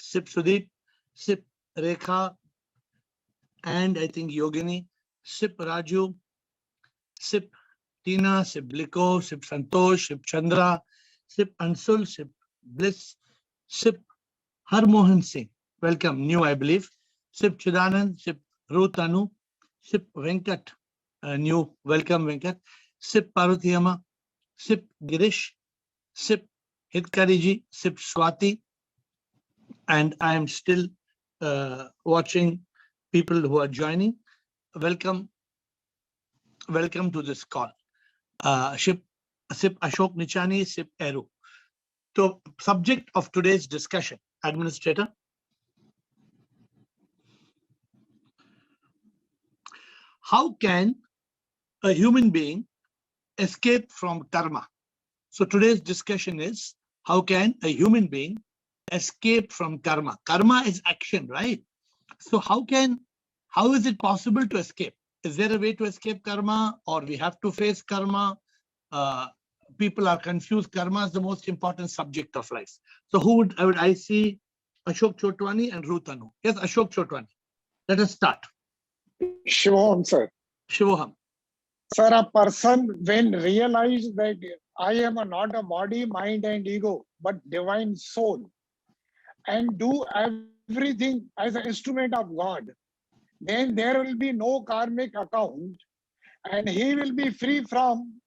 Sip Sudeep, Sip Rekha, and I think Yogini, Sip Raju, Sip Tina, Sip Liko, Sip Santosh, Sip Chandra, Sip Ansul, Sip Bliss, Sip Harmohan Singh. Welcome, new I believe. Sip Chidanand, Sip Ruth Anu, Sip Venkat, new, welcome Venkat. Sip Parvatiyama, Sip Girish, Sip Hitkariji, Sip Swati, and I am still watching people who are joining. Welcome to this call. Sip Ashok Nichani, Sip Eru. So, subject of today's discussion, Administrator. How can a human being escape from karma? So today's discussion is, how can a human being escape from karma? Karma is action, right? So how is it possible to escape? Is there a way to escape karma, or we have to face karma? People are confused. Karma is the most important subject of life. So I see Ashok Chotwani and Ruth Anu. Yes, Ashok Chotwani. Let us start. Shivoham, sir. Shivoham. Sir, a person when realized that I am not a body, mind and ego, but divine soul, and do everything as an instrument of God, then there will be no karmic account, and he will be free from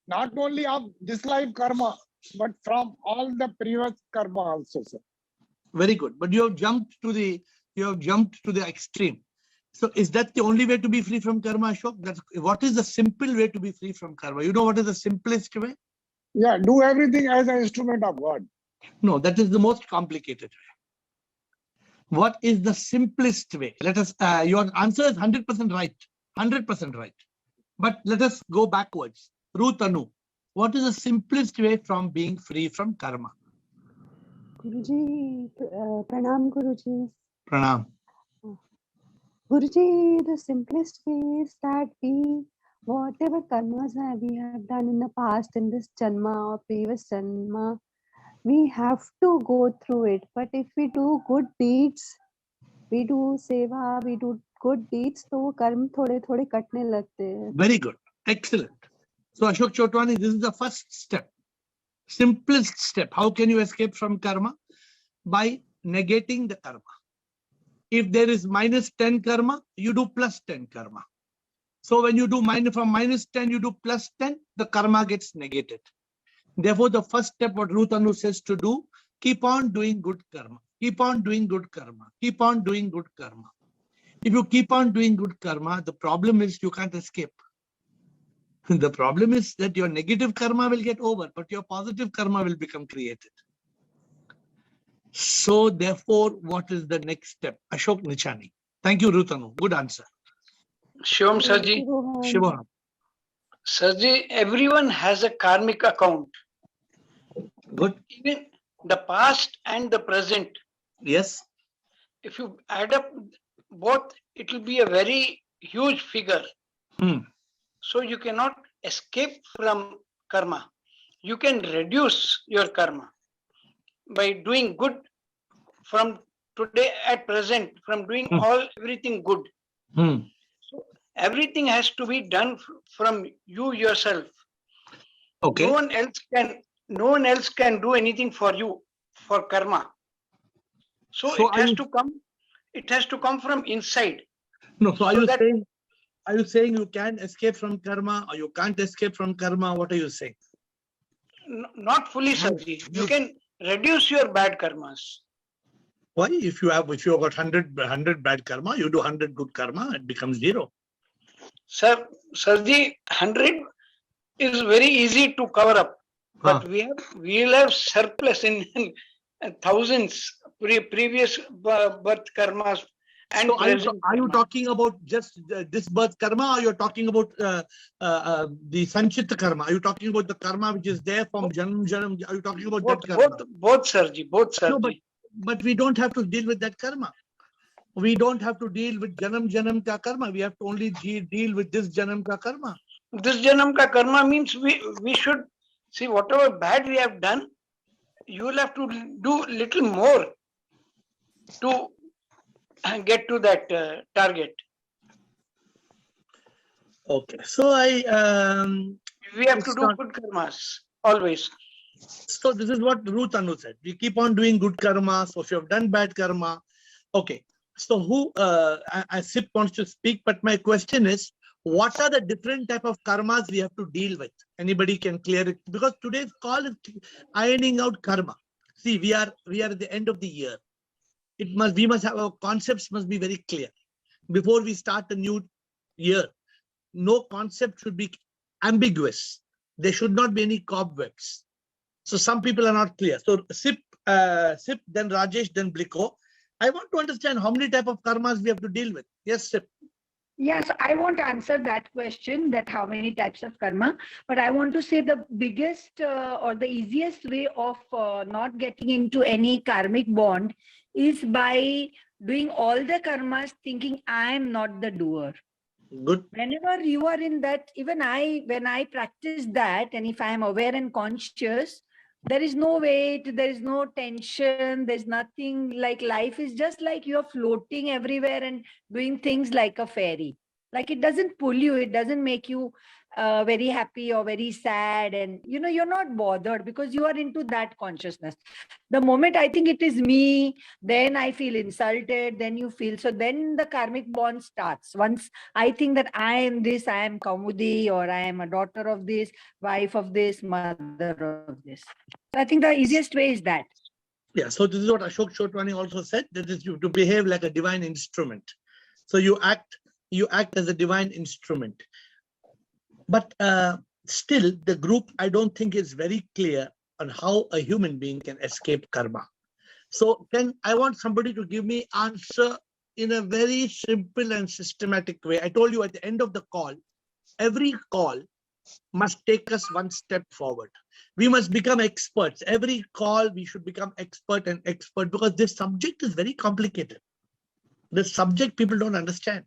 not only of this life karma, but from all the previous karma also, sir. Very good. But you have jumped to the extreme. So is that the only way to be free from karma, Ashok? What is the simple way to be free from karma? You know what is the simplest way? Yeah, do everything as an instrument of God. No, that is the most complicated way. What is the simplest way? Let us, your answer is 100% right. 100% right. But let us go backwards. Ruth Anu, what is the simplest way from being free from karma? Guruji, pranam Guruji. Pranam. Guruji, the simplest way is that whatever karmas we have done in the past, in this janma or previous janma, we have to go through it. But if we do good deeds, we do seva, we do good deeds, so karma thode katne lagte hain. Very good. Excellent. So Ashok Chotwani, this is the first step. Simplest step. How can you escape from karma? By negating the karma. If there is minus 10 karma, you do plus 10 karma. So when you do from minus 10, you do plus 10, the karma gets negated. Therefore, the first step, what Ruth Anu says to do, keep on doing good karma. Keep on doing good karma. Keep on doing good karma. If you keep on doing good karma, the problem is you can't escape. The problem is that your negative karma will get over, but your positive karma will become created. So therefore, what is the next step? Ashok Nichani. Thank you, Ruth Anu. Good answer. Shivam Sarji. Shivam. Sarji, everyone has a karmic account. Good. Even the past and the present. Yes. If you add up both, it will be a very huge figure. So you cannot escape from karma. You can reduce your karma by doing good from today at present, from doing everything good. So everything has to be done from you yourself. Okay. No one else can do anything for you for karma. So it has to come from inside. No, so are you saying you can escape from karma, or you can't escape from karma? What are you saying? Not fully, Sarji. You can reduce your bad karmas. Why? If you got 100 bad karma, you do 100 good karma, it becomes 0. Sarji, 100 is very easy to cover up, but we'll have surplus in thousands previous birth karmas. And so are you talking about just this birth karma, or you're talking about the sanchita karma? Are you talking about the karma which is there from janam? Are you talking about that karma? Both, Sarji. No, but we don't have to deal with that karma. We don't have to deal with janam ka karma. We have to only deal with this janam ka karma. This janam ka karma means we should see whatever bad we have done, you will have to do little more. to get to that target. Okay. So We have to it's do not- good karmas always. so this is what Ruth Anu said. We keep on doing good karma. So if you have done bad karma, okay. So who SIP wants to speak, but my question is, what are the different type of karmas we have to deal with? Anybody can clear it, because today's call is ironing out karma. See, we are at the end of the year. We must have, our concepts must be very clear before we start a new year. No concept should be ambiguous. There should not be any cobwebs. So some people are not clear. So SIP, then Rajesh, then Bliko. I want to understand how many type of karmas we have to deal with. Yes, SIP. Yes, I want to answer that question, that how many types of karma, but I want to say the biggest or the easiest way of not getting into any karmic bond is by doing all the karmas thinking I am not the doer. Good. Whenever you are in that, even when I practice that, and if I am aware and conscious, there is no weight, there is no tension, there's nothing, like life is just like you're floating everywhere and doing things like a fairy. Like it doesn't pull you, it doesn't make you very happy or very sad, and you're not bothered because you are into that consciousness. The moment I think it is me, then I feel insulted, then you feel, so then the karmic bond starts. Once I think that I am this, I am Kaumudi, or I am a daughter of this, wife of this, mother of this. So I think the easiest way is that. Yeah, so this is what Ashok Chotwani also said, that is you to behave like a divine instrument. So you act as a divine instrument. But still, the group, I don't think is very clear on how a human being can escape karma. So I want somebody to give me answer in a very simple and systematic way. I told you at the end of the call, every call must take us one step forward. We must become experts. Every call, we should become expert, because this subject is very complicated. The subject people don't understand.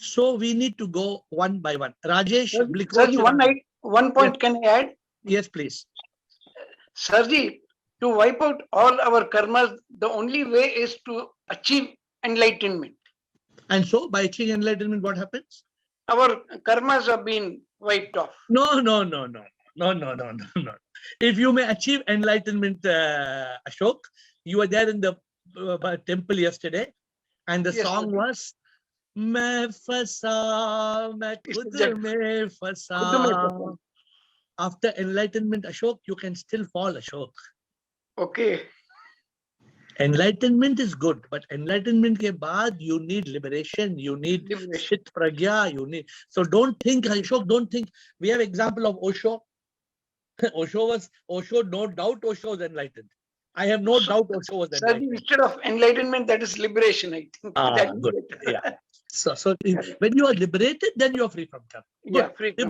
So we need to go one by one. Rajesh, Sirji, one point, yes. Can I add? Yes, please. Sirji, to wipe out all our karmas, the only way is to achieve enlightenment. And so by achieving enlightenment, what happens? Our karmas have been wiped off. No. If you may achieve enlightenment, Ashok, you were there in the temple yesterday, and the song was "Main fasa, main khud mein fasa." After enlightenment, Ashok, you can still fall, Ashok. Okay. Enlightenment is good, but enlightenment ke baad you need liberation, you need chit pragya, you need. So don't think, Ashok, don't think. We have example of Osho. Osho, no doubt Osho was enlightened. I have no doubt Osho was enlightened. Instead of enlightenment, that is liberation, I think. Good. Yeah. So when you are liberated, then you are free from karma. Yeah, free from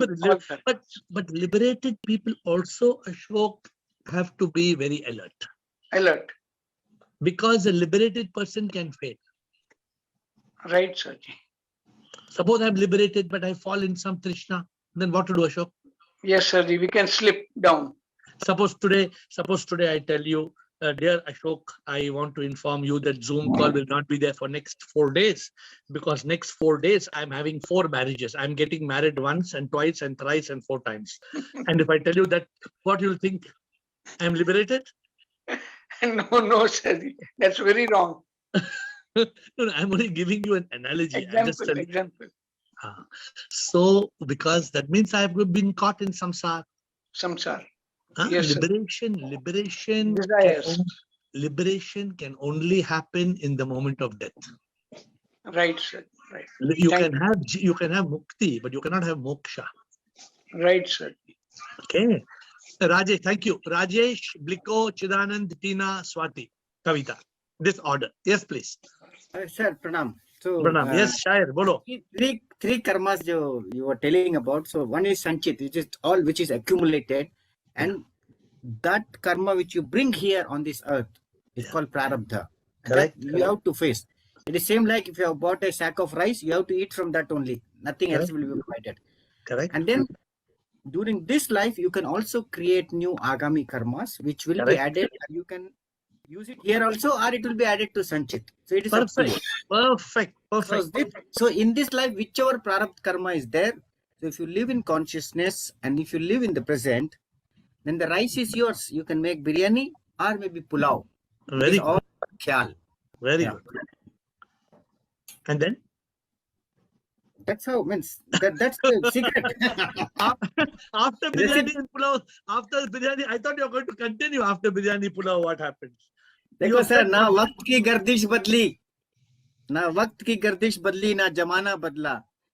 but liberated people also, Ashok, have to be very alert. Alert. Because a liberated person can fail. Right, Sirji. Suppose I'm liberated, but I fall in some Trishna, then what to do, Ashok? Yes, Sirji, we can slip down. Suppose today I tell you, dear Ashok, I want to inform you that Zoom call will not be there for next 4 days, because next 4 days I'm having 4 marriages. I'm getting married once and twice and thrice and 4 times. And if I tell you that, what you'll think? I'm liberated? No, Sirji, that's very wrong. No, I'm only giving you an analogy. Example. So, because that means I've been caught in samsara. Yes, liberation can only happen in the moment of death. Right, sir. Right. You can have mukti, but you cannot have moksha. Right, sir. Okay. Rajesh, thank you. Rajesh, Bliko, Chidanand, Tina, Swati, Kavita. This order. Yes, please. Sir, pranam. So, pranam. Yes, Shair, bolo. Three karmas you were telling about. So one is sanchit, which is all which is accumulated, and that karma which you bring here on this earth is called prarabdha. Correct. You have to face. It is same like if you have bought a sack of rice, you have to eat from that only. Nothing else will be provided. Correct. And then during this life, you can also create new agami karmas, which will be added. You use it here also, or it will be added to Sanchit. So it is up to you. Perfect. So in this life, whichever prarabdha karma is there, so if you live in consciousness and if you live in the present, then the rice is yours. You can make biryani or maybe pulao. It Very is good. all khyal. Very Yeah. good. And then? That's how, means that's the secret. After biryani and pulao, after biryani, I thought you were going to continue after biryani pulao. What happens? देखो sir, ना वक्त की गर्दिश बदली, ना वक्त की गर्दिश बदली, ना जमाना बदला,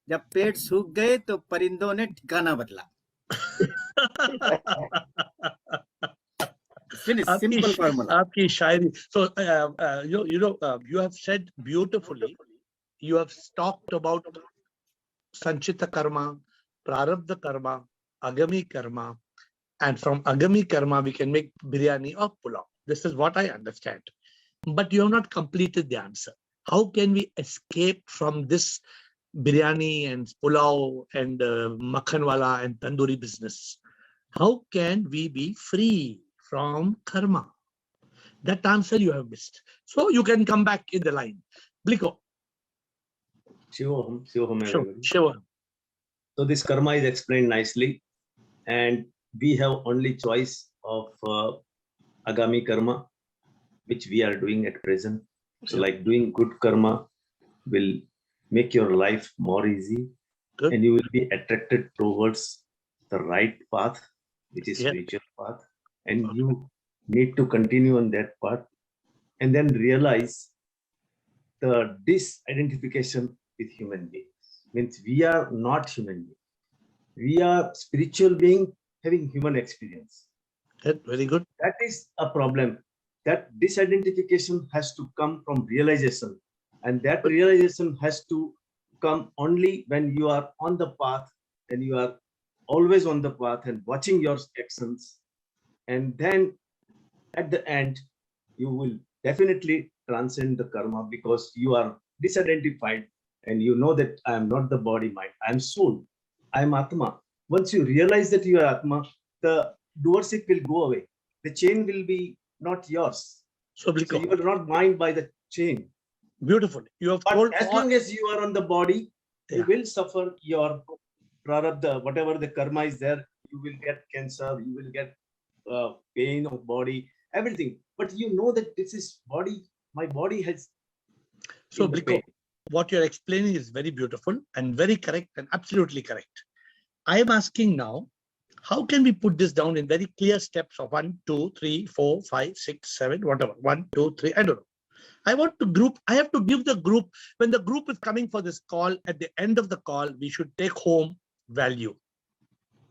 जब पेड़ सूख गए तो परिंदों ने ठिकाना बदला. Finish. Simple formula. Aapki shairi. So you have said beautifully. You have talked about Sanchita karma, Prarabdha karma, Agami karma, and from Agami karma we can make biryani or pulao. This is what I understand. But you have not completed the answer. How can we escape from this biryani and pulao and makhanwala and tandoori business? How can we be free from karma? That answer you have missed. So you can come back in the line. Bliko. Shivoham, everybody. Sure. So this karma is explained nicely, and we have only choice of agami karma, which we are doing at present. So like doing good karma will make your life more easy. Good. And you will be attracted towards the right path, which is spiritual path. And you need to continue on that path and then realize the disidentification with human beings. Means we are not human beings. We are spiritual being having human experience. Very good. That is a problem. That disidentification has to come from realization. And that realization has to come only when you are on the path and you are always on the path and watching your actions. And then at the end, you will definitely transcend the karma because you are disidentified and you know that I am not the body mind. I am soul. I am Atma. Once you realize that you are Atma, the doership will go away. The chain will be not yours. So you will not mind by the chain. Beautiful. You have told as long as you are on the body, you will suffer your prarabdha, whatever the karma is there. You will get cancer. You will get pain of body, everything. But you know that this is body. My body has. So Bliko, what you're explaining is very beautiful and very correct and absolutely correct. I am asking now, how can we put this down in very clear steps of 1, 2, 3, 4, 5, 6, 7, whatever. 1, 2, 3, I don't know. I want to group, I have to give the group, when the group is coming for this call, at the end of the call, we should take home value.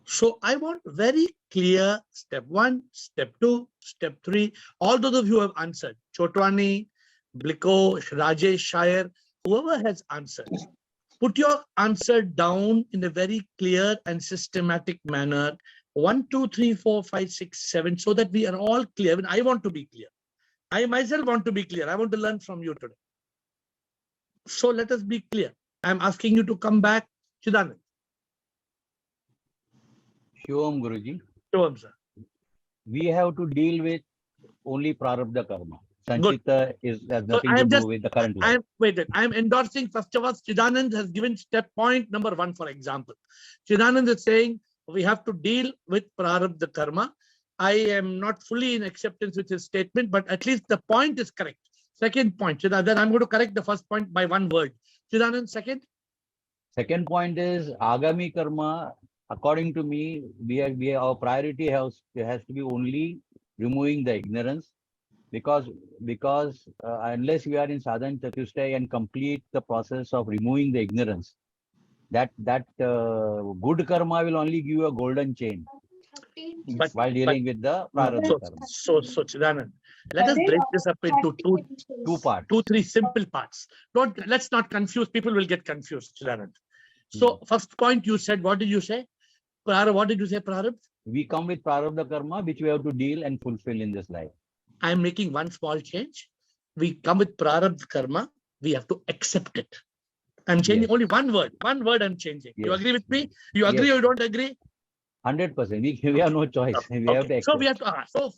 So I want very clear step 1, step 2, step 3. All those of you who have answered, Chotwani, Bliko, Rajesh, Shire, whoever has answered, put your answer down in a very clear and systematic manner. 1, 2, 3, 4, 5, 6, 7, so that we are all clear. I mean, I want to be clear. I myself want to be clear. I want to learn from you today. So let us be clear. I'm asking you to come back, Chidanand. Shivam Guruji. Shivam, sir. We have to deal with only prarabdha karma. Sanchita has nothing to do with the current life. I am endorsing, first of all, Chidanand has given step point number 1, for example. Chidanand is saying we have to deal with prarabdha karma. I am not fully in acceptance with his statement, but at least the point is correct. Second point, then I'm going to correct the first point by 1 word. Chidanand, second? Second point is agami karma. According to me, our priority has to be only removing the ignorance, because unless we are in sadhana chatushtaya and complete the process of removing the ignorance, that good karma will only give you a golden chain. But while dealing with the prarabdha karma. So Chidanand, let us break this up into two parts, 2, 3 simple parts. Let's not confuse. People will get confused, Chidanand. So first point you said, what did you say? What did you say, Prarabdha? We come with prarabdha karma, which we have to deal and fulfill in this life. I am making one small change. We come with prarabdha karma. We have to accept it. I'm changing only one word. One word I'm changing. You agree with me? You agree or you don't agree? 100%. We have no choice. We have to Okay. So accept. we have to so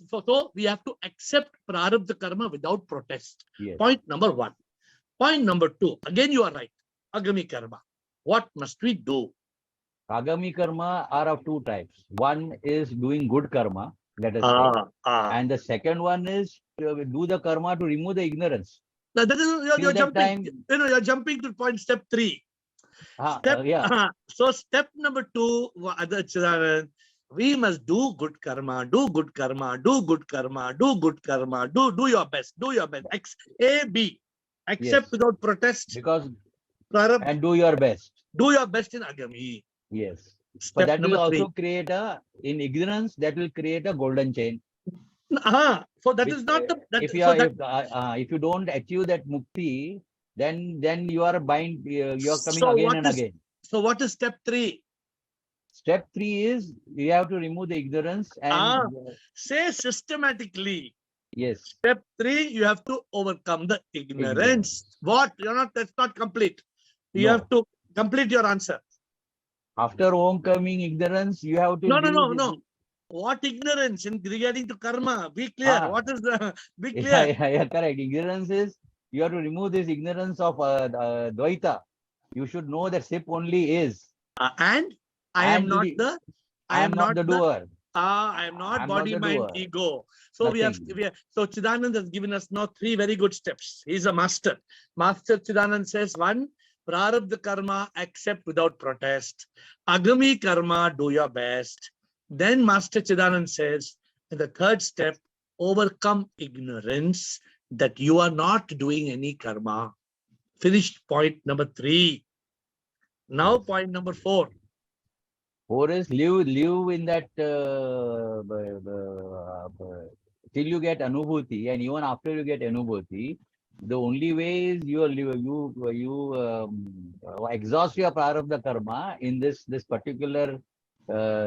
we have to accept prarabdha karma without protest. Yes. Point number 1. Point number 2. Again, you are right. Agami karma. What must we do? Agami karma are of two types. One is doing good karma, let us say. And the second one is to do the karma to remove the ignorance. Now, that is, you're Till that jumping. time, You're jumping to point step 3. yeah. So step number 2, Adar Chidanand, we must do good karma, do good karma, do good karma, do good karma, do your best, do your best. A, B. Accept Yes. without protest. Because Prarabdha, and do your best. do your best in Agami. Yes. But Step that will number 3. also create in ignorance, that will create a golden chain. So that Which, is not the if you don't achieve that mukti, then you are bind. You are coming again and again. So what is step 3? Step 3 is you have to remove the ignorance and say systematically. yes. Step 3, you have to overcome the ignorance. What? That's not complete. You have to complete your answer. After overcoming ignorance, you have to No. What ignorance in regarding to karma? Be clear. What is the be clear? Yeah, correct. Ignorance is you have to remove this ignorance of Dvaita. You should know that SIP only is. And I am not the doer. I am not body, mind, doer. ego. So so Chidanand has given us now 3 very good steps. He's a master. Master Chidanand says 1, prarabdha karma, accept without protest. Agami karma, do your best. Then Master Chidanand says, in the 3rd step, overcome ignorance that you are not doing any karma. Finished point number 3. Now point number 4. 4 is live in that till you get anubhuti, and even after you get anubhuti, the only way is you exhaust your prarabdha karma in this particular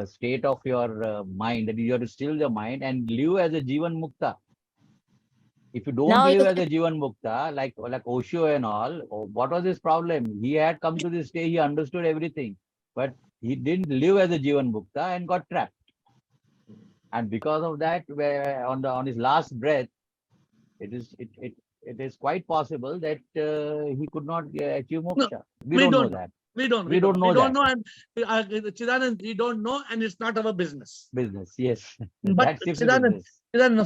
state of your mind, that you have to still the mind and live as a jivan mukta. If you don't live as a jivan mukta, like Osho and all, what was his problem? He had come to this stage, he understood everything, but he didn't live as a jivan mukta and got trapped. And because of that, on his last breath, it is quite possible that he could not achieve moksha. We don't know that. We don't know, and Chidanand, we don't know, and it's not our business. Yes. But Chidanand,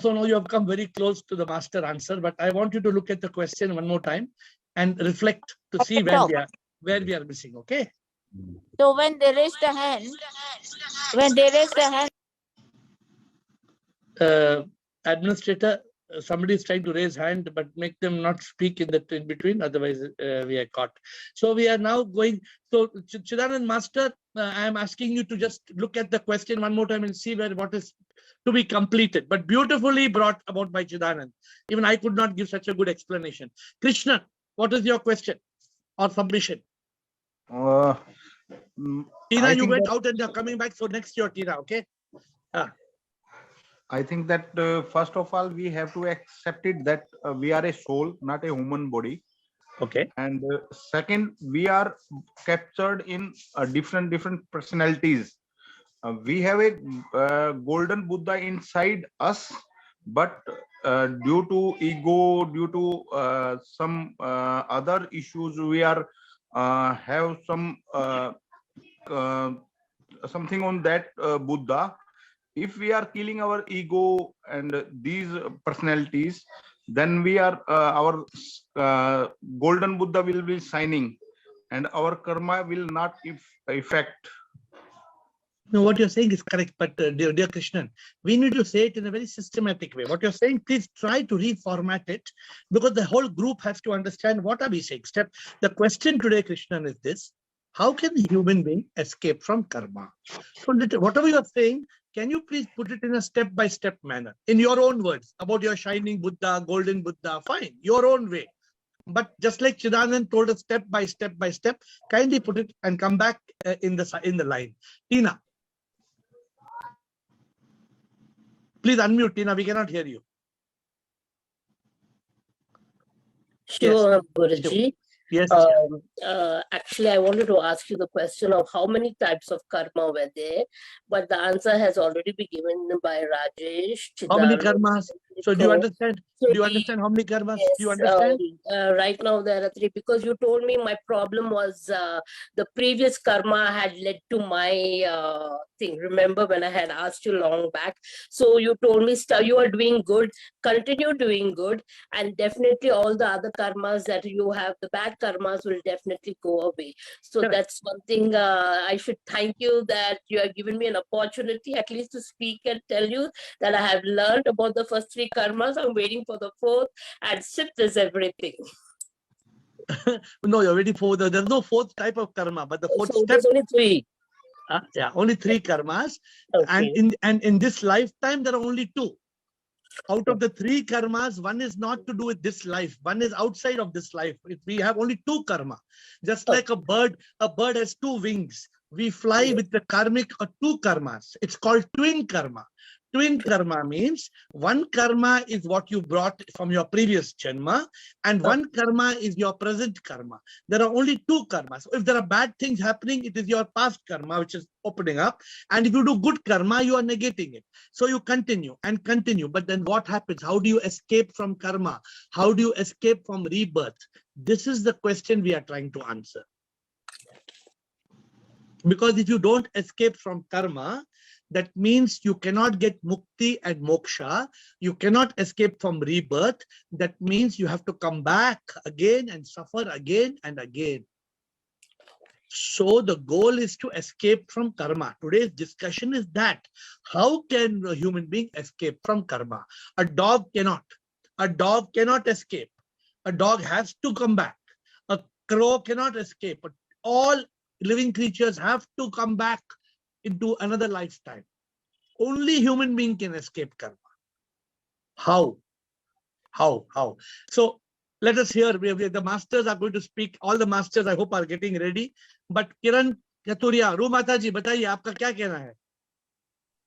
so now you have come very close to the master answer, but I want you to look at the question one more time and reflect to see where we are missing, okay? So when they raise the hand, administrator, somebody is trying to raise hand, but make them not speak in between, otherwise we are caught. So we are now going. So Chidanand Master, I am asking you to just look at the question one more time and see what is to be completed, but beautifully brought about by Chidanand. Even I could not give such a good explanation. Krishna, what is your question or submission? Tina, you went out and you're coming back. So next year, Tina, okay? I think that first of all, we have to accept it that we are a soul, not a human body. Okay. And second, we are captured in different personalities. We have a golden Buddha inside us, but due to ego, due to some other issues, we are have some something on that Buddha. If we are killing our ego and these personalities, then we are our golden Buddha will be shining, and our karma will not affect. No, what you're saying is correct, but dear Krishnan, we need to say it in a very systematic way. What you're saying, please try to reformat it, because the whole group has to understand what are we saying. The question today, Krishnan, is this: how can a human being escape from karma? So whatever you're saying, can you please put it in a step-by-step manner, in your own words, about your shining Buddha, golden Buddha, fine, your own way. But just like Chidanand told us step by step, kindly put it and come back in the line. Tina. Please unmute, Tina, we cannot hear you. Sure, Yes. Guruji. Yes. Actually, I wanted to ask you the question of how many types of karma were there, but the answer has already been given by Rajesh. How many Chidanand, karmas? So do you understand? So Do you understand how many karmas? Yes, Do you understand? right now there are 3 because you told me my problem was the previous karma had led to my thing. Remember when I had asked you long back? So you told me you are doing good, continue doing good, and definitely all the other karmas that you have, the bad karmas will definitely go away. So Correct. that's one thing I should thank you that you have given me an opportunity at least to speak and tell you that I have learned about the first 3 karmas. I'm waiting for the 4th, and 6th is everything. No, you're waiting for there's no 4th type of karma, but the 4th So step. there's only 3. Yeah, only 3 karmas. Okay. And in this lifetime, there are only 2. Out of the 3 karmas, one is not to do with this life. One is outside of this life. We have only 2 karma. Just like a bird has 2 wings. We fly with the karmic 2 karmas. It's called twin karma. Twin karma means one karma is what you brought from your previous janma, and one karma is your present karma. There are only 2 karmas. So if there are bad things happening, it is your past karma which is opening up. And if you do good karma, you are negating it. So you continue and continue. But then what happens? How do you escape from karma? How do you escape from rebirth? This is the question we are trying to answer. Because if you don't escape from karma, that means you cannot get mukti and moksha. You cannot escape from rebirth. That means you have to come back again and suffer again and again. So the goal is to escape from karma. Today's discussion is that. How can a human being escape from karma? A dog cannot. A dog cannot escape. A dog has to come back. A crow cannot escape. But all living creatures have to come back into another lifetime. Only human being can escape karma. How? How? So let us hear. The masters are going to speak. All the masters, I hope, are getting ready. But Kiran Katuria, Ru Mataji, बताइए आपका क्या कहना है?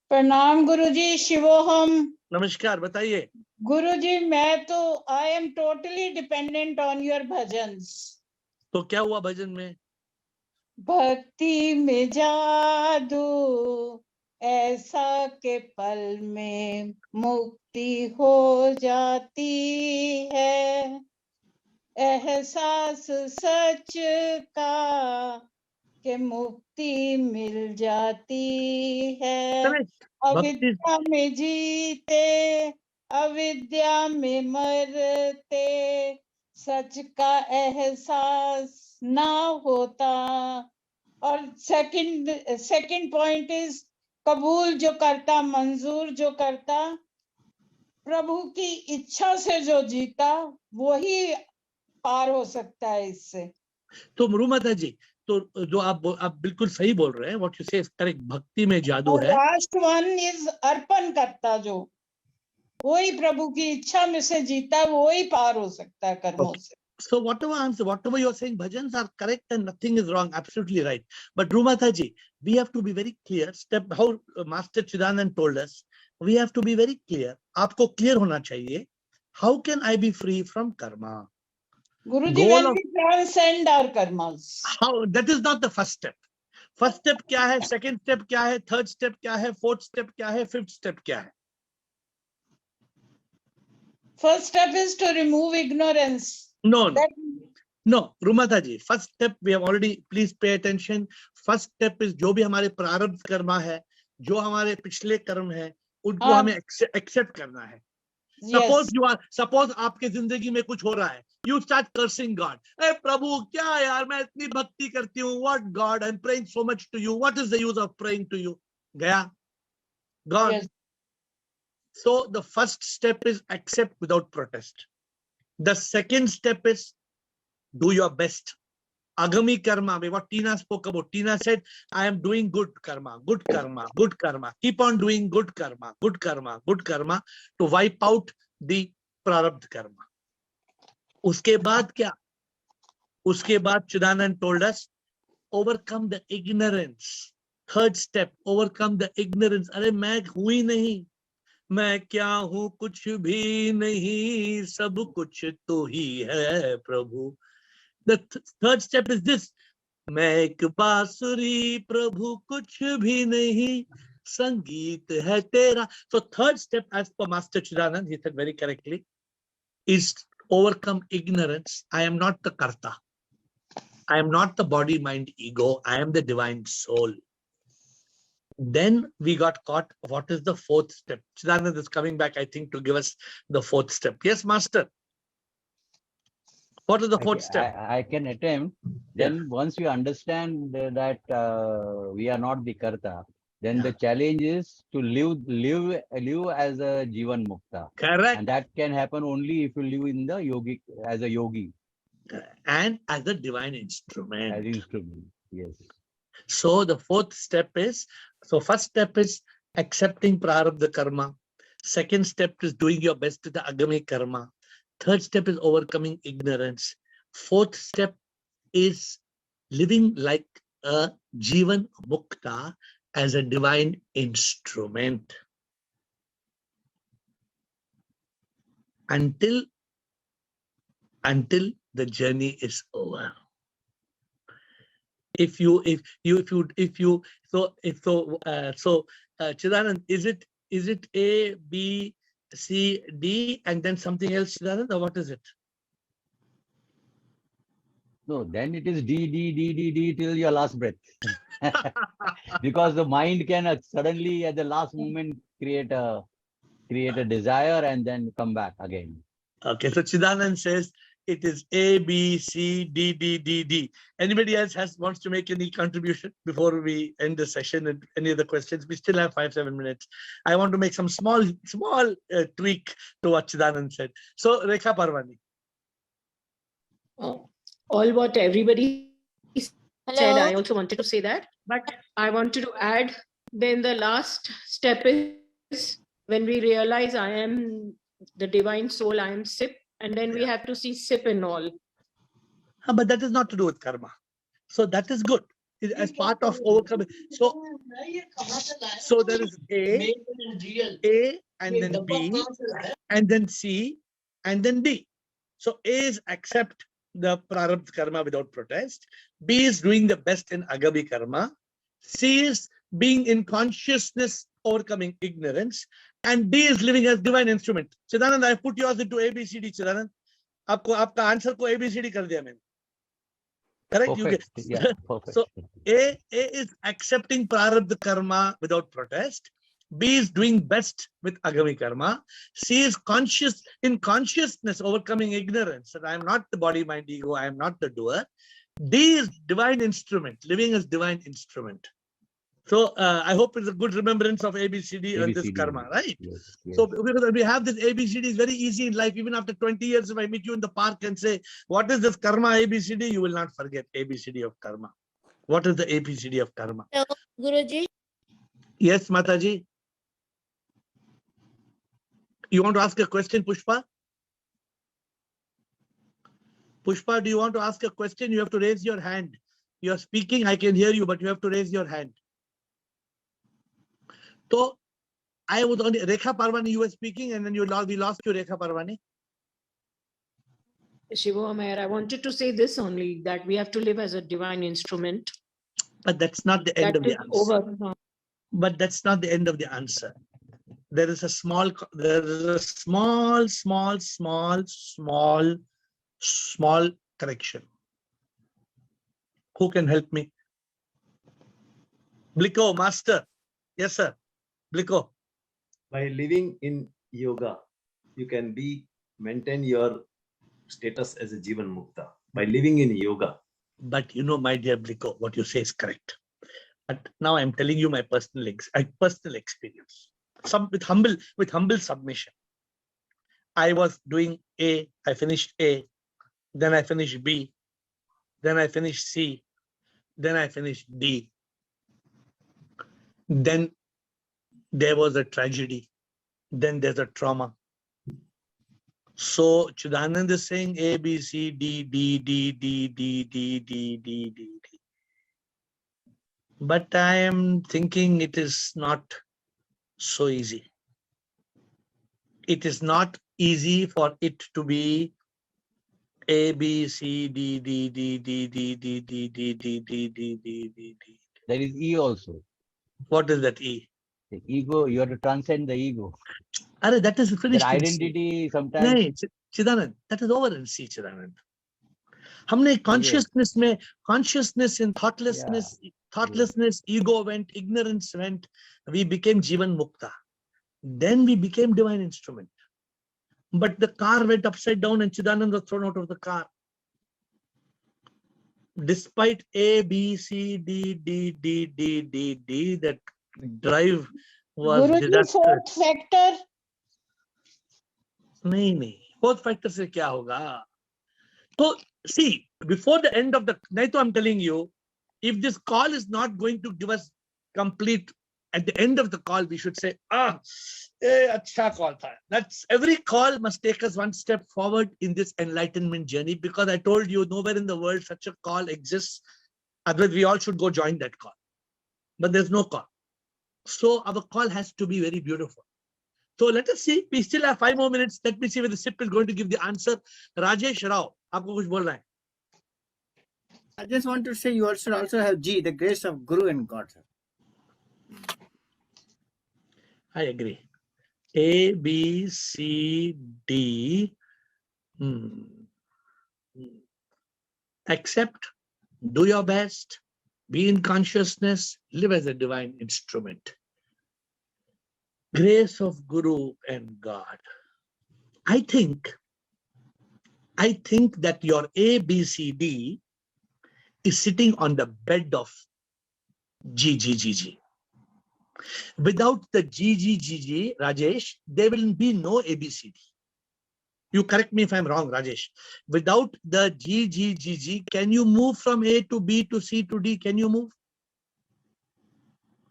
प्रणाम गुरुजी, शिवोहम. नमस्कार, बताइए. गुरुजी, मैं तो I am totally dependent on your bhajans. तो क्या हुआ भजन में? भक्ति में जादू ऐसा के पल में मुक्ति हो जाती है. एहसास सच का के मुक्ति मिल जाती है. अविद्या में जीते अविद्या में मरते सच का एहसास ना होता. और सेकंड पॉइंट इज कबूल जो करता, मंजूर जो करता, प्रभु की इच्छा से जो जीता वही पार हो सकता है इससे. तो मरुमाता जी, तो जो आप बिल्कुल सही बोल रहे हैं. व्हाट यू से इज करेक्ट. भक्ति में जादू है. लास्ट वन इज अर्पण करता, जो वही प्रभु की इच्छा में से जीता वही पार हो सकता है कर्मों से. So whatever you're saying, bhajans are correct and nothing is wrong. Absolutely right. But Rumata ji, we have to be very clear. How Master Chidanand told us, we have to be very clear. आपको clear होना चाहिए. How can I be free from karma? Guruji, when we transcend our karmas. How? That is not the first step. First step क्या है? Second step क्या है? Third step क्या है? Fourth step क्या है? Fifth step क्या है? First step is to remove ignorance. No, Rumata ji. First step we have already. Please pay attention. First step is जो भी हमारे प्रारब्ध कर्मा है, जो हमारे पिछले कर्म है, उनको हमें accept करना है. Suppose आपके जिंदगी में कुछ हो रहा है. You start cursing God. Hey प्रभु, क्या यार, मैं इतनी भक्ति करती हूँ. What God? I'm praying so much to you. What is the use of praying to you? गया, gone. Yes. So the first step is accept without protest. The second step is do your best. Agami karma, what Tina spoke about. Tina said, I am doing good karma, good karma, good karma. Keep on doing good karma, good karma, good karma to wipe out the prarabdha karma. Uske baad kya? Uske baad Chidanand told us, overcome the ignorance. Third step, overcome the ignorance. Arey main hui nahi. मैं क्या हूँ कुछ भी नहीं, सब कुछ तो ही है प्रभु. The third step is this. मैं एक बांसुरी प्रभु कुछ भी नहीं संगीत है तेरा. So third step, as per Master Chidanand, he said very correctly, is overcome ignorance. I am not the karta. I am not the body, mind, ego. I am the divine soul. Then we got caught. What is the fourth step? Chidanand is coming back, I think, to give us the fourth step. Yes, Master. What is the fourth step? I can attempt. Then once you understand that we are not the karta, then the challenge is to live as a Jivan Mukta. Correct. And that can happen only if you live in the yogi as a yogi. And as a divine instrument. As instrument, yes. So the fourth step is, so first step is accepting prarabdha karma. Second step is doing your best to the agami karma. Third step is overcoming ignorance. Fourth step is living like a Jivan Mukta as a divine instrument. Until the journey is over. Chidanand, is it A, B, C, D, and then something else, Chidanand, or what is it? No, then it is D till your last breath. Because the mind can suddenly at the last moment create a desire and then come back again. Okay, so Chidanand says it is A, B, C, D, D, D, D. Anybody else wants to make any contribution before we end the session and any other questions? We still have 5-7 minutes. I want to make some small tweak to what Chidanand said. So Rekha Parvani. All what everybody said, Hello? I also wanted to say that, but I wanted to add, then the last step is when we realize I am the divine soul, I am SIP, and then we have to see SIP in all. But that is not to do with karma. So that is good. As part of overcoming. So there is A, and then B, and then C, and then D. So A is accept the prarabdha karma without protest. B is doing the best in agami karma. C is being in consciousness, overcoming ignorance. And D is living as divine instrument. Chidanand, I put yours into A, B, C, D. Chidanand, आपका answer को A, B, C, D कर दिया मैंने. Correct? Perfect. Yeah, perfect. So A is accepting prarabdha karma without protest. B is doing best with agami karma. C is in consciousness, overcoming ignorance. That I am not the body, mind, ego. I am not the doer. D is divine instrument, living as divine instrument. So I hope it's a good remembrance of ABCD and this karma, right? Yes, yes. So because we have this ABCD, is very easy in life. Even after 20 years, if I meet you in the park and say, what is this karma ABCD? You will not forget ABCD of karma. What is the ABCD of karma? Hello, Guruji. Yes, Mataji. You want to ask a question, Pushpa? Pushpa, do you want to ask a question? You have to raise your hand. You are speaking, I can hear you, but you have to raise your hand. So I was only Rekha Parvani, you were speaking, and then we lost you, Rekha Parvani. Shiva Mayor, I wanted to say this only, that we have to live as a divine instrument. But that's not the end of the answer. Over. But that's not the end of the answer. There is a small correction. Who can help me? Bliko, master. Yes, sir. Bliko. By living in yoga, you can maintain your status as a Jivan Mukta. By living in yoga. But you know, my dear Bliko, what you say is correct. But now I'm telling you my personal experience. With humble submission. I was doing A, I finished A, then I finished B, then I finished C, then I finished D. Then there was a tragedy. Then there's a trauma. So Chidanand is saying A, B, C, D, D, D, D, D, D, D, D, D, D. But I am thinking it is not so easy. It is not easy for it to be A, B, C, D, D, D, D, D, D, D, D, D, D, D, D, D, D. There is E also. What is that E? The ego, you have to transcend the ego. Arre, that is That finished in C. identity sometimes. नहीं, Chidanand, that is over in C, Chidanand. हमने consciousness में, consciousness in thoughtlessness, ego went, ignorance went, we became Jivan Mukta. Then we became divine instrument. But the car went upside down and Chidanand was thrown out of the car. Despite A, B, C, D, D, D, D, D, D, that drive was Guruji, disastrous. fourth factor. नहीं, fourth factor से क्या होगा? So see, before the end of the night, I'm telling you, if this call is not going to give us complete, at the end of the call, we should say, acha call tha. That's every call must take us one step forward in this enlightenment journey, because I told you nowhere in the world such a call exists. Otherwise, we all should go join that call. But there's no call. So our call has to be very beautiful. So let us see. We still have 5 more minutes. Let me see whether SIP is going to give the answer. Rajesh Rao, aapko kuch bol raha hai? I just want to say you should also have G, the grace of Guru and God. I agree. A, B, C, D. Accept, do your best, be in consciousness, live as a divine instrument. Grace of Guru and God. I think that your A, B, C, D is sitting on the bed of G, G, G, G. Without the G, G, G, G, Rajesh, there will be no A, B, C, D. You correct me if I'm wrong, Rajesh. Without the G, G, G, G, can you move from A to B to C to D? Can you move?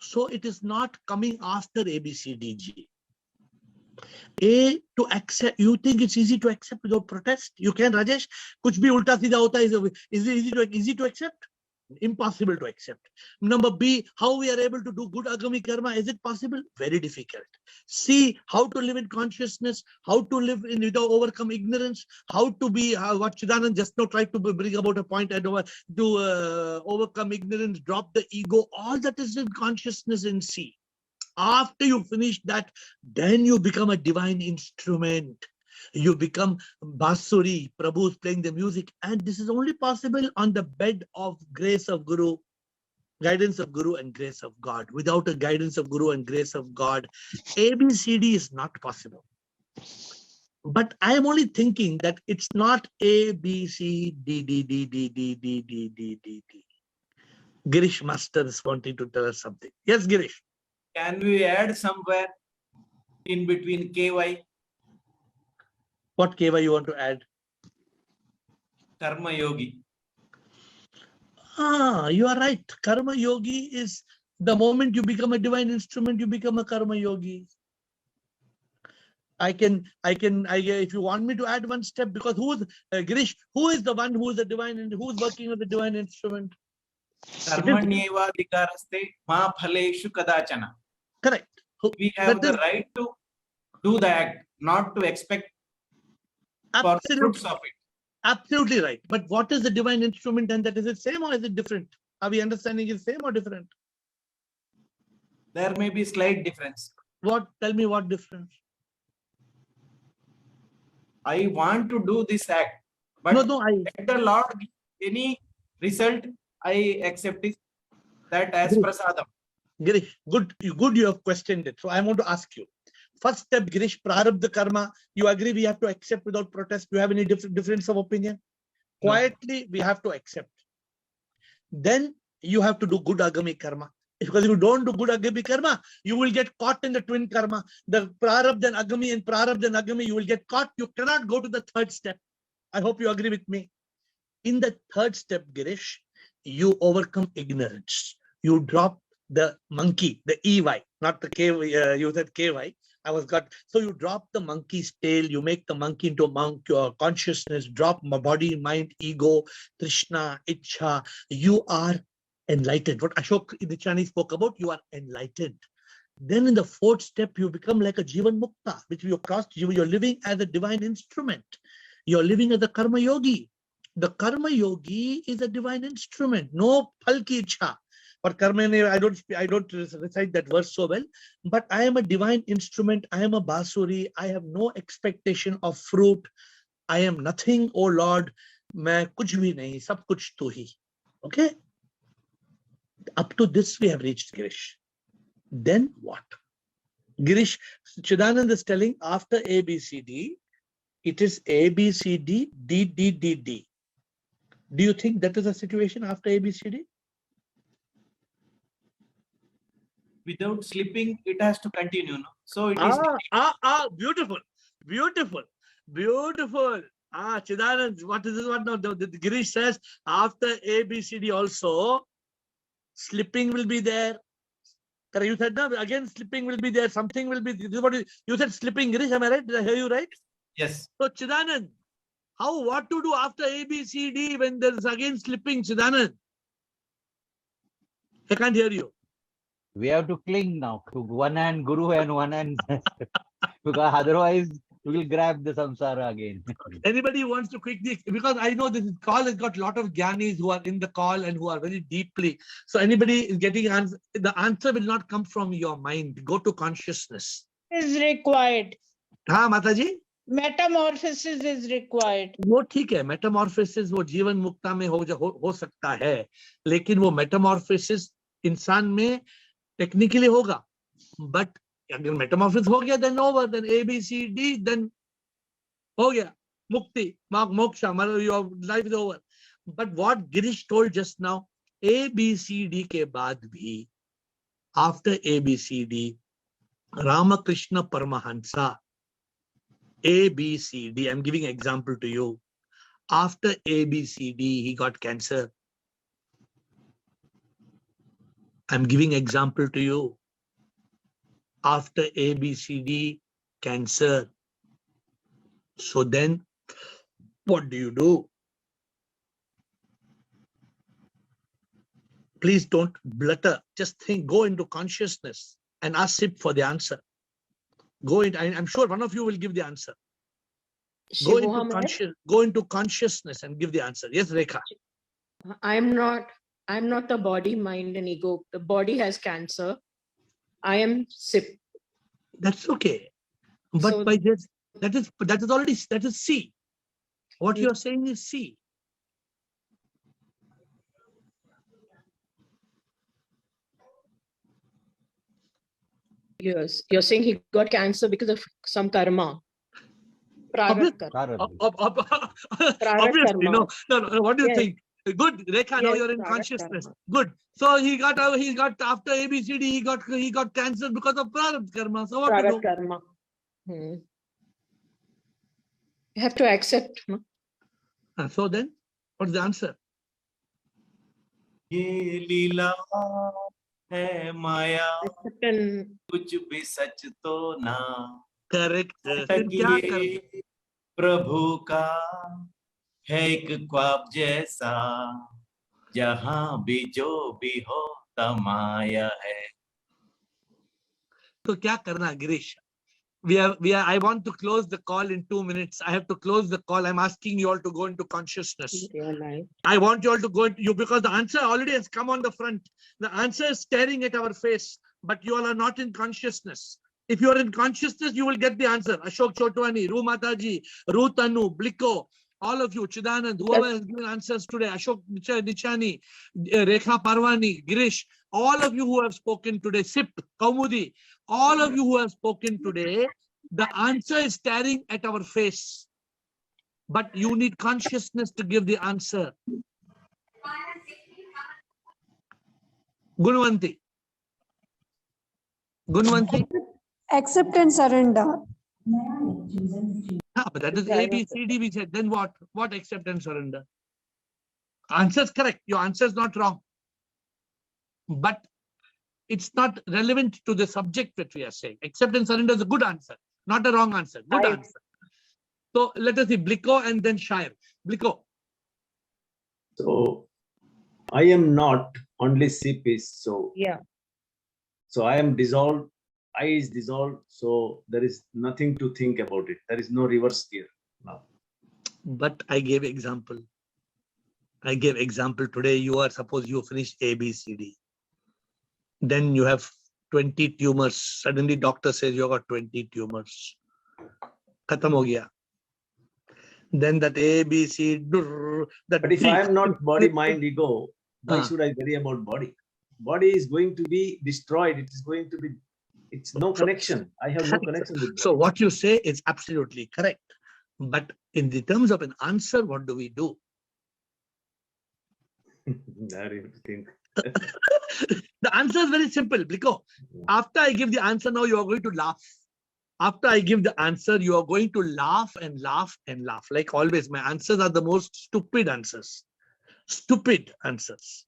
So it is not coming after A, B, C, D, G. A to accept, you think it's easy to accept without protest? You can, Rajesh. Kuch bhi ulta seedha hota is it easy to accept? Impossible to accept. Number B, how we are able to do good agami karma, is it possible? Very difficult. C, how to live in consciousness, how to live in without overcome ignorance, how to be what Chidanand just now tried to bring about a point and to overcome ignorance, drop the ego, all that is in consciousness in C. After you finish that, then you become a divine instrument. You become Basuri, Prabhu is playing the music, and this is only possible on the bed of grace of Guru, guidance of Guru and grace of God. Without a guidance of Guru and grace of God, ABCD is not possible. But I am only thinking that it's not A, B, C, D, D, D, D, D, D, D, D, D, D. Girish Master is wanting to tell us something. Yes, Girish. Can we add somewhere in between KY? What KY you want to add? Karma Yogi. You are right. Karma Yogi is the moment you become a divine instrument, you become a Karma Yogi. If you want me to add one step, because Girish, who is the one who is the divine and who's working on the divine instrument? Karmanyeva adhikaraste ma phaleshu kadachana. Correct. We have the right to do the act, not to expect for the fruits of it. Absolutely right. But what is the divine instrument, and that is it same or is it different? Are we understanding it same or different? There may be slight difference. What? Tell me what difference? I want to do this act, but let the Lord give any result, I accept it, that as prasadam. Girish, good you have questioned it. So I want to ask you. First step, Girish, prarabdha karma, you agree we have to accept without protest? Do you have any difference of opinion? No. Quietly, we have to accept. Then you have to do good agami karma. Because if you don't do good agami karma, you will get caught in the twin karma. The prarabdha and agami, you will get caught. You cannot go to the third step. I hope you agree with me. In the third step, Girish, you overcome ignorance. You drop the monkey, the EY, not the KY, you said KY. So you drop the monkey's tail, you make the monkey into a monk, your consciousness, drop my body, mind, ego, Trishna, Ichha. You are enlightened. What Ashok Nichani spoke about, you are enlightened. Then in the fourth step, you become like a Jivan Mukta, which you crossed, you're living as a divine instrument. You're living as a karma yogi. The karma yogi is a divine instrument. No phal ki ichha. For karma, I don't recite that verse so well, but I am a divine instrument. I am a basuri. I have no expectation of fruit. I am nothing, oh Lord. मैं कुछ भी नहीं, सब कुछ तू ही. Okay? Up to this we have reached, Girish. Then what? Girish, Chidanand is telling after A, B, C, D, it is A, B, C, D, D, D, D, D. Do you think that is a situation after A, B, C, D? Without slipping, it has to continue. No? So it is. Beautiful, beautiful, beautiful. Chidanand, what is this? What now? The Girish says after A, B, C, D also, slipping will be there. You said no, again slipping will be there. Something will be. This is what you said. Slipping, Girish. Am I right? Did I hear you right? Yes. So Chidanand, what to do after A, B, C, D when there is again slipping, Chidanand? I can't hear you. We have to cling now to one hand Guru and one hand because otherwise we will grab the samsara again. Anybody who wants to quickly, because I know this call has got a lot of jnanis who are in the call and who are very deeply. So anybody is getting answer, the answer will not come from your mind. Go to consciousness. Is required. हाँ माताजी. Metamorphosis is required. वो ठीक है, metamorphosis वो जीवन मुक्ता में हो सकता है, लेकिन वो metamorphosis इंसान में technically होगा, but अगर metamorphosis हो गया then over, then A, B, C, D, then हो गया mukti, moksha, your life is over. But what Girish told just now, A, B, C, D के बाद भी, after A, B, C, D, Ramakrishna Paramahansa, A, B, C, D, I'm giving an example to you. After A, B, C, D, he got cancer. I'm giving example to you. After A, B, C, D, cancer. So then, what do? Please don't blutter. Just think, go into consciousness and ask Sip for the answer. Go in. I'm sure one of you will give the answer. Go into consciousness and give the answer. Yes, Rekha. I'm not the body, mind, and ego. The body has cancer. I am Sip. That's okay. But so, by this, that is C. What you are saying is C. Yes, you're saying he got cancer because of some karma. Obviously, no. What do you think? Good, Rekha. Now you're in consciousness. Karma. Good. So he got after ABCD. He got cancer because of prarabdha karma. So what to do? Karma. You have to accept. No? So then, what's the answer? ये लीला है माया कुछ भी सच तो ना. Correct. प्रभु का है एक ख्वाब जैसा जहां भी जो भी हो तमाया है. तो क्या करना Girish? I want to close the call in 2 minutes. I have to close the call. I'm asking you all to go into consciousness. I want you all to go into because the answer already has come on the front. The answer is staring at our face, but you all are not in consciousness. If you are in consciousness, you will get the answer. Ashok Chotwani, Ru Mataji, Ru Tanu, Bliko, all of you, Chidanand, whoever has given answers today, Ashok Nichani, Rekha Parwani, Girish, all of you who have spoken today, Sip, Kaumudi, all of you who have spoken today, the answer is staring at our face. But you need consciousness to give the answer. Gunwanti. Accept and surrender. But that is A, B, C, D, we said. Then what? What accept and surrender? Answer is correct. Your answer is not wrong. But it's not relevant to the subject that we are saying. Accept and surrender is a good answer, not a wrong answer. Good answer. So let us see Bliko and then Shair. Bliko. So I am not, only Sip is so. Yeah. So I am dissolved. I is dissolved, so there is nothing to think about it. There is no reverse here now. But I gave example. I gave example today. You are, suppose you finish A, B, C, D. Then you have 20 tumors. Suddenly doctor says you got 20 tumors. Khatam ho gaya. Then that A, B, C, that But if D. I am not body, mind, ego, why should I worry about body? Body is going to be destroyed. It is going to be, it's no connection. I have no connection with body. So what you say is absolutely correct. But in the terms of an answer, what do we do? I have to think. The answer is very simple, Bliko. After I give the answer now, you are going to laugh. After I give the answer, you are going to laugh and laugh and laugh. Like always, my answers are the most stupid answers. Stupid answers.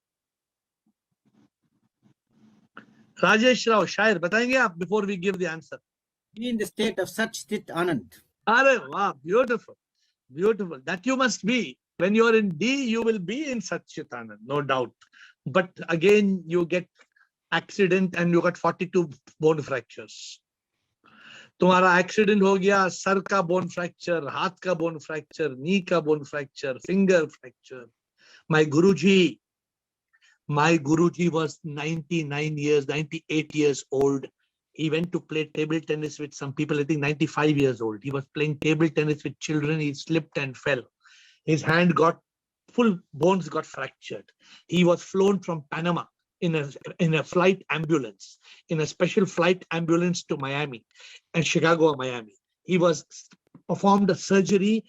Rajesh Rao, Shair, बताएंगे आप before we give the answer. Be in the state of such sthit anand. Are, wow, beautiful. Beautiful. That you must be. When you are in D, you will be in Satchit Anand, no doubt. But again, you get accident and you got 42 bone fractures. तुम्हारा accident हो गया, sir का bone fracture, हाथ का bone fracture, knee का bone fracture, finger fracture. My Guruji was 99 years, 98 years old. He went to play table tennis with some people, I think 95 years old. He was playing table tennis with children. He slipped and fell. His hand got, full bones got fractured. He was flown from Panama in a flight ambulance, in a special flight ambulance to Miami and Chicago or Miami. He was performed a surgery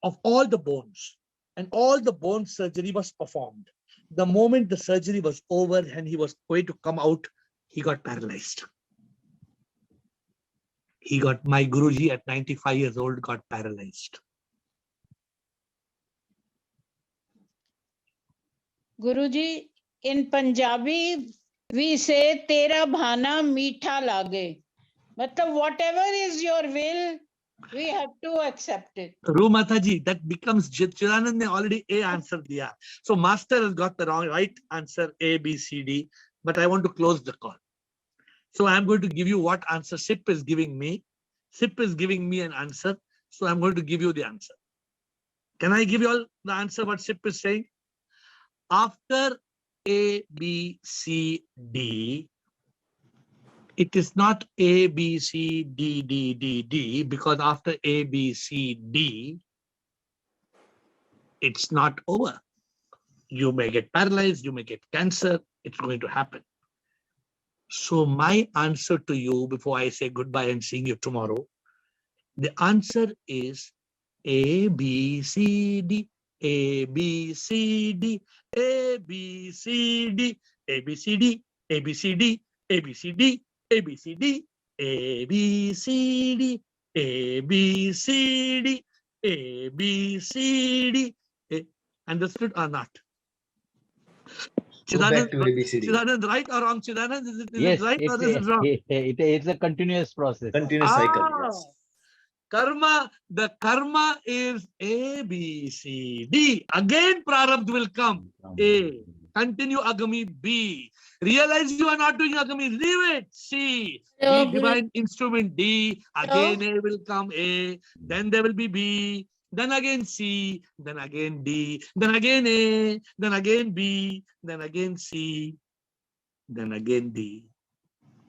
of all the bones, and all the bone surgery was performed. The moment the surgery was over and he was going to come out, he got paralyzed. My Guruji at 95 years old got paralyzed. Guruji, in Punjabi, we say, Tera bhana meetha lage. Matlab, whatever is your will, we have to accept it. Rumataji, that becomes Chidanand ne already A answer diya. So master has got the right answer, A, B, C, D. But I want to close the call. So I'm going to give you what answer SIP is giving me. SIP is giving me an answer. So I'm going to give you the answer. Can I give you all the answer what SIP is saying? After A, B, C, D, it is not A, B, C, D, D, D, D, because after A, B, C, D, it's not over. You may get paralyzed, you may get cancer, it's going to happen. So my answer to you, before I say goodbye and seeing you tomorrow, the answer is A, B, C, D, A, B, C, D, A, B, C, D, A, B, C, D, A, B, C, D, A, B, C, D, A, B, C, D, A, B, C, D, A, B, C, D, A, B, C, D. Understood or not? Chidanand, right or wrong? Chidanand, is it right or is it wrong? It's a continuous process. Continuous cycle. Yes. Karma, the karma is A, B, C, D. Again, Prarabdha will come. A. Continue Agami. B. Realize you are not doing Agami. Leave it. C. No, The divine instrument. D. Again A will come. A. Then there will be B. Then again C. Then again D. Then again A. Then again B. Then again C. Then again D.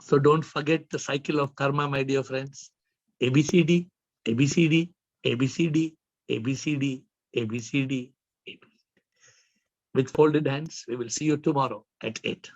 So don't forget the cycle of karma, my dear friends. ABCD. ABCD, ABCD, ABCD, ABCD, ABCD. With folded hands, we will see you tomorrow at 8.